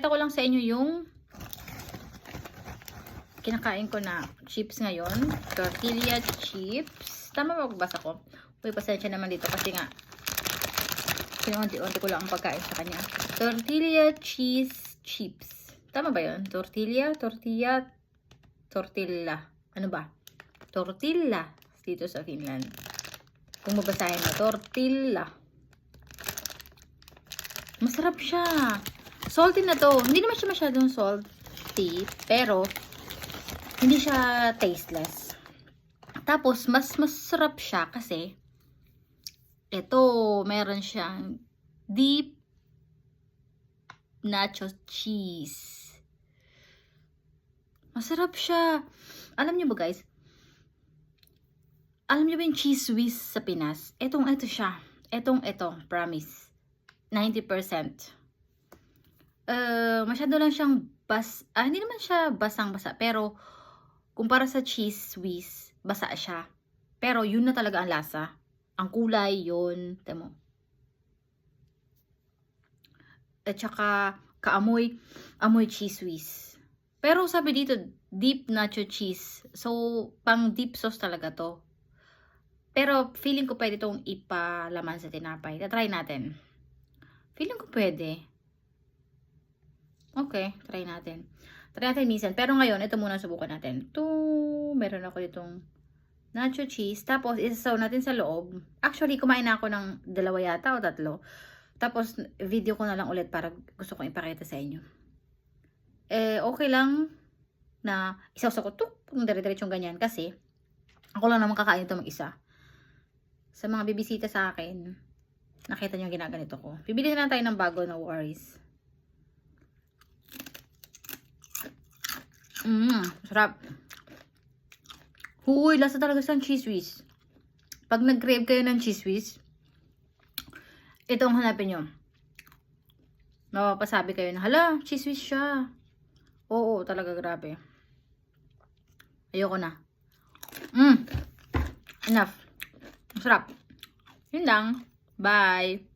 Ipapakita ko lang sa inyo yung kinakain ko na chips ngayon. Tortilla chips. Tama ba magbasa ko? Uy, pasensya naman dito kasi nga pinunti-unti ko lang ang pagkain sa kanya. Tortilla cheese chips. Tama ba yun? Tortilla, tortilla. Ano ba? Tortilla dito sa Finland. Kung mabasahin mo, tortilla. Masarap siya. Salty na to. Hindi naman siya masyadong salty, pero hindi siya tasteless. Tapos, mas masarap siya kasi ito, meron siyang deep nacho cheese. Masarap siya. Alam niyo ba guys? Alam niyo ba yung cheese whiz sa Pinas? Ito siya. Ito, promise. 90%. Masyado lang siyang hindi naman siya basang-basa. Pero, kumpara sa cheese whiz, basa siya. Pero, yun na talaga ang lasa. Ang kulay, yun. Temo. At saka, amoy cheese whiz. Pero sabi dito, deep nacho cheese. So, pang deep sauce talaga to. Pero, feeling ko pwede itong ipalaman sa tinapay. Try natin. Feeling ko pwede. Okay, try natin. Try natin minsan. Pero ngayon, ito muna subukan natin. Meron ako ditong nacho cheese. Tapos, isasaw natin sa loob. Actually, kumain na ako ng 2 yata o 3. Tapos, video ko na lang ulit para gusto kong ipakita sa inyo. Okay lang na isasaw ko kung dire-diretsong ganyan. Kasi, ako lang naman kakain ito mag-isa. Sa mga bibisita sa akin, nakita nyo yung ginaganito ko. Bibili na lang tayo ng bago, no worries. Sarap. Huy, lasa talaga sa cheese whiz. Pag nag-crave kayo ng cheese whiz, itong hanapin nyo. Mapapasabi kayo na, hala, cheese whiz siya. Oo, talaga grabe. Ayoko na. Enough. Masarap. Yun lang. Bye.